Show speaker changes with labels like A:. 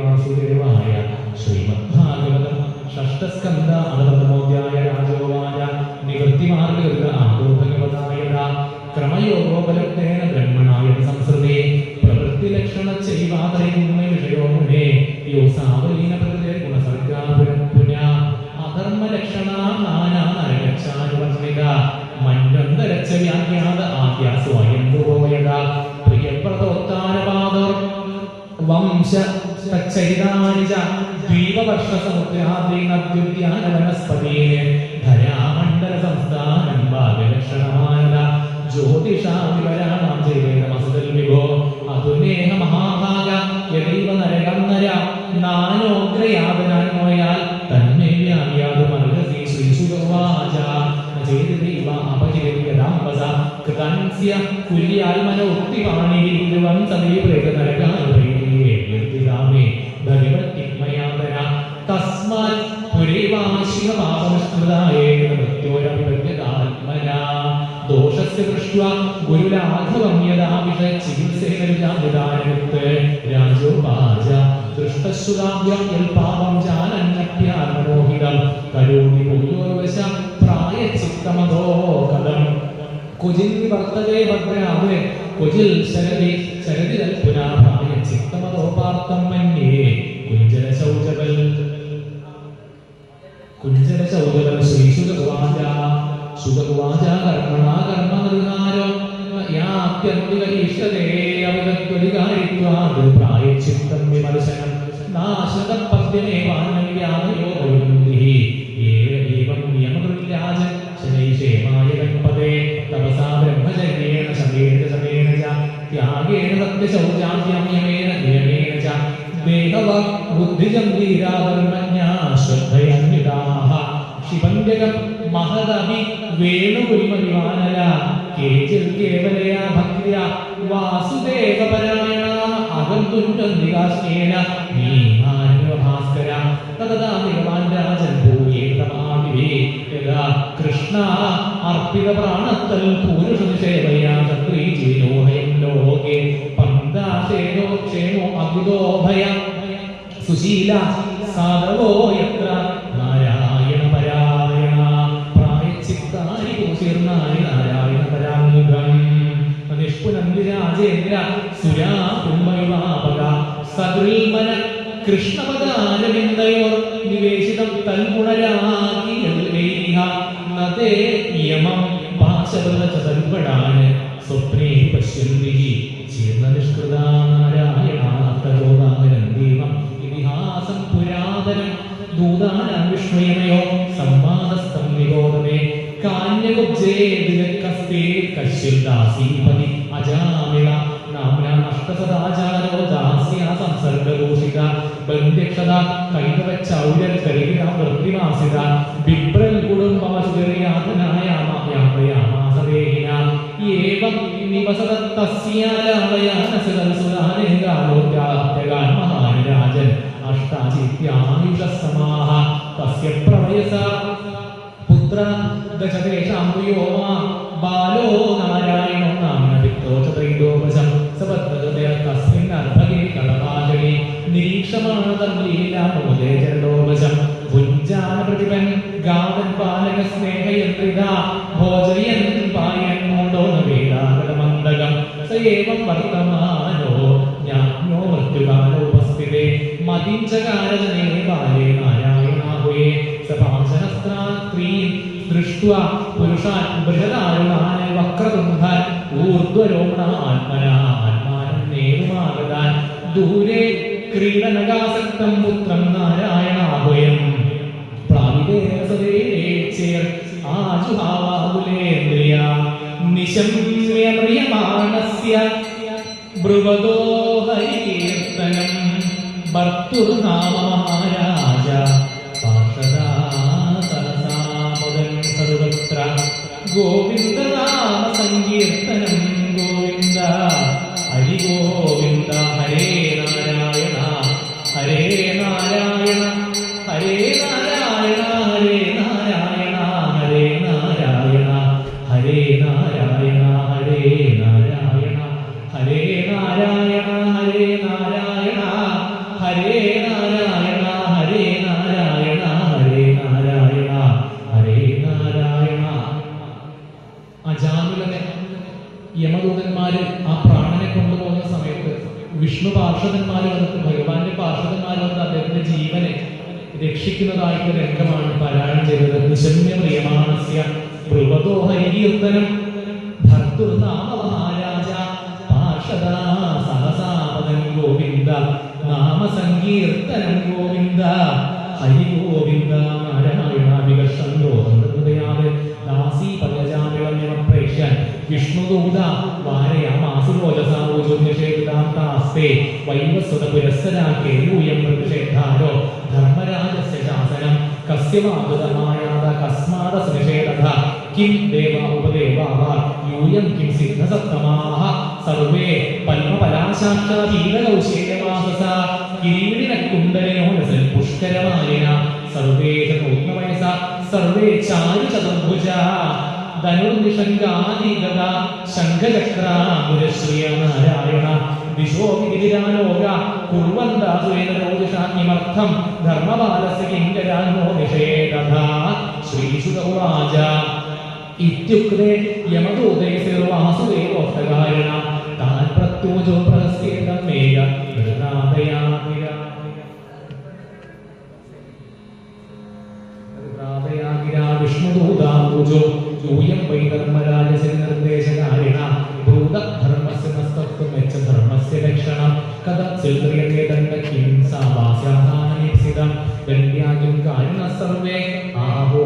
A: വാസുദേവായ. ശ്രീമദ്ഭാഗവതം ഷഷ്ടസ്കന്ധ അനന്തമോധ്യായ. രാജോവാച നിവൃത്തിമാർഗ ആദോ ഭഗവതായ ക്രമയോഗോപലബ്ധേന ബ്രഹ്മണായ സംസ്കൃതേ പ്രവൃത്തിലക്ഷണ ചൈവാതരയുമേ വിഷയോ മുനേ യോ സാവലീന പ്രകൃതേ ഗുണസർഗാപുര അധർമ്മലക്ഷണാം നാനാ നരകച്ചാനുവർണിക മന്വന്തരച്ച വ്യാഖ്യാത ആദ്യ സ്വയംഭുവോയത പ്രിയപ്രദോത്താനപാദോർ വംശ തച്ചരിതാനിച ദ്വീപവർഷസമുദ്രാദ്രീനദ്യുദ്യാനവനസ്പതീനെ ധരാമണ്ഡല സംസ്ഥാനം ഭാഗ്യലക്ഷണമാനത ജ്യോതിഷാവിവരാണാം ജൈവേദമസുതൽ വിഭോ അതുനേഹ മഹാഭാഗ യദൈവ നരകം നര നാനോഗ്രയാതനാൻ നോയാൽ തന്മേ വ്യാഖ്യാതുമർഹസി ശ്രീസുഗവാച ചേതിദൈവ അപചേദ്യദാംബസ കൃതൻസ്യ കുല്യാൽമനോക്തിവാണി ഇരുവം സദൈ പ്രേതനരകാനുഭൈരേ യദ്ദിദാമേ ഭഗവത്മയാതന തസ്മാത് പുരൈവാശിവപാപനിഷ്കൃതായേ മൃത്യോരഭിവ്യതാത്മനാ ദോഷസ്യ ദൃഷ്ട്വാ ഗുരുലാഘവം യദാ വിഷയചികിത്സേനവിജാനിദാനവിത്ത് രാജോവാച ദൃഷ്ടശ്രുതാഭ്യം യൽപാപം ജാനന്യപ്യാത്മനോഹിതം കരോമി ഭൂയോർവശ പ്രായചിത്തമതോ കഥം കുജിൽ വർത്തതേ ഭദ്രാവേ കുജിൽ ശരതി ശരതി പുനാ പ്രായചിത്തമതോ പാർത്ഥം മന്യേ കുഞ്ചരശൗചബൽ ശ്രീശുഗവാച സുഗവാച കർമ്മണാ കർമ്മനിർഹാരോ യാപ്യന്തികീഷ്യതേ അവിദഗ്ധ്വധികാരിത്വാത് പ്രായശ്ചിത്തം വിമർശനം നാശതപദ്യമേവാന്യവ്യാമയോ വൈകുന്ധിഃ ഏവം നിയമകൃത്യാജൻ ശനൈഷേമായ ഗണപതേ തപസാ ബ്രഹ്മചര്യേണ ശമേന ശമേന ച ത്യാഗേന സത്യശൗചാദ്യമേന നിയമേന ച ദേഹവാക് ബുദ്ധിജം ധീരാധർമ്മജ്ഞാ ശ്രദ്ധയന്വിതാഃ ശിവന്യകം മഹദഭി വേണുകുൽമതിവാനല കേചിൽ കേവലയാ ഭക്തിയാ വാസുദേവപരായണ അഹംതുന്യന്തികാശ്നേന നീമാന്യഭാസ്കര തദാ ഭഗവാൻ രാജൻ ഭൂയേതമാവിവേ യദാ കൃഷ്ണ അർപ്പിത പ്രാണത്തൽ പൂരുഷനിഷേവയാ ചക്രീജീനോഹയം ലോകേ പന്ദാശേനോ ക്ഷേമോ അബുദോഭയ സുശീല സാധവോ യത്ര നാരായണ പരായണ പ്രായച്ചിത്താരി പൂശീർണായി നാരായണ പരാമുഖം നിഷ്പുനന്തി രാജേന്ദ്ര സുരാ കുംഭവിവാപക സദൃൽമന കൃഷ്ണപദാരവിന്ദയോർ നിവേശിതം തൽഗുണരാഗിയൽവേരിഹ നദേ യമം പാശവദചതൽപടാൻ സ്വപ്നേ പശ്യന്തി ചീർണനിഷ്കൃതാ നാരായണാത്തരോദാമനം ദീപം ഇതിഹാസം പുരാതനം ദൂതാനാം വിഷ്ണുയമയോ സംവാദസ്ഥം നിരോധമേ കാന്യകുബ്ജേ ദിനക്കസ്തേ കശ്യൽദാസീപതി അജാമിള നാമ്നാ നഷ്ടസദാചാരോ ദാസ്യ സംസർഗദൂഷിക ബന്ധ്യക്ഷത കൈതവച്ചൗര്യൽ കരികിരാ വൃത്തിവാസിത ബിബ്രൽ കുടുംബാസുരയാതനായാമയാമയാമാസദേഹിന ഏവം നിവസതസ്യാലാവയാനസദൽസുധാനേകാലോത്യാപ്യകാൻ മഹാരാജൻ അഷ്ടാചിത്യായുഷസമാഹ തസ്യ പ്രവയസ പുത്ര ദശതേഷാം യോമാ ബാലോ നാരായണോ നാമ്ന വിത്തോ ച ത്രൈലോകശം സപദ്ദതയ തസ്മിൻ അർഭഗേ കടപാജനേ നിരീക്ഷമാണതം ലീലാമുദേ ജലോകശം ഭുഞ്ജാന പ്രതിപൻ ഗാവൻ പാലക സ്നേഹയന്ത്രിതാ ഭോജയൻ പായൻ മോണ്ടോ നവേദാകടമന്ദകം സയേവം വർത്തമാനോ ജ്ഞാനോ മൃത്യുകാലോപസ്ഥിതേ മതിഞ്ചകാരജനേ ബാലേ നാരായണാഹുയേ സപാശഹസ്രാത്രീം ദൃഷ്ട്വാ പുരുഷാൻ ബൃഹദാരുണാൻ വക്രതുംഭാൻ ഊർധ്വരോമണാത്മനാ ആത്മാനം നേരുമാഗതാൻ ദൂരെ ക്രീഡനകാസക്തം പുത്രം നാരായണാഹുയം പ്ലാവിതേസദേചേർ ആജുഹാവാകുലേന്ദ്രിയ നിശമ്യമ്രിയമാണസ്യ ബ്രുവദോ ഹരികീർത്തനം ഭർത്തുർനാമ മഹാരാജ പാർഷദാ സഹസാമുദൻ സർവത്ര ഗോവിന്ദനാമ സങ്കീർത്തനം ഗോവിന്ദ ഹരി ഗോവിന്ദ ഹരേ നാരായണ ഹരേ നാരായണ ഹരേ നാരായണ ഹരേ നാരായണ ഹരേ നാരായണ ഹരേ നാരായണ ഹരേ നാരായണ ഹരേ നാരായണ ഹരേ നാരായണ ഹരേ നാരായണ ഹരേ നാരായണ ഹരേ നാരായണ ഹരേ നാരായണ. അജാമിലനെ യമദൂതന്മാര് ആ പ്രാണനെ കൊണ്ടുപോകുന്ന സമയത്ത് വിഷ്ണു പാർഷദന്മാര് വന്നിട്ട് ഭഗവാന്റെ പാർഷദന്മാര് വന്നിട്ട് അദ്ദേഹത്തിന്റെ ജീവനെ രക്ഷിക്കുന്നതായിട്ടുള്ള രംഗമാണ് പാരായണം ചെയ്തത്. നിശമ്യ പ്രിയമാണസ്യ ബ്രുവതോ ഹരികീർത്തനം ഭർത്തൃനാമ മഹാരാജ പാർഷദാ സഹസാപദം ഗോവിന്ദ നാമ സങ്കീർത്തനം ഗോവിന്ദ ഹരി ഗോവിന്ദ നാരായണ വികർഷന്തോ ഹൃദയാവേ ദാസി പല്ലജാമിവന്യമപ്രേക്ഷ്യൻ വിഷ്ണുദൂത വാരയാമാസുരോജസാവോജോന്യഷേവിതാസ്തേ വൈവസ്വത പുരസ്സരാകേ യൂയം പ്രതിഷേധാരോ ധർമ്മരാജസ്യ ശാസനം കസ്യവാദമായാത കസ്മാദ നിഷേധ കിം ദേവ ഉപദേവാഹ യൂയം കിം സിദ്ധസത്തമാഹ സർവേ പത്മപലാശാക്ഷീലകൗശേയമാസസ കിരീടിനകുണ്ടലിനോനസൽ പുഷ്കരമാലിന സർവേ ചതോത്മവയസ സർവേ ചാരു ചതുർഭുജ ധനുർനിഷങ്കാദിഗത ശംഖചക്രാമുരശ്രിയ നാരായണ ദിശോ വിദിരാലോക കുർവന്താസുരേന്ദ്രോദിഷാഗ്നിമർത്ഥം ധർമ്മപാലസ്യ കിങ്കരാനോ നിഷേധ ശ്രീശുത ഉവാച ഇത്യുക്തേ യമദൂതേ സർവാസുദേവോക്തകാരണ താൻ പ്രത്യോജോ പ്രഹസ്യേതം മേയ ഹൃദാദയാമിര വിഷ്ണുദൂതാംബുജോ യൂയം വൈ ധർമ്മരാജ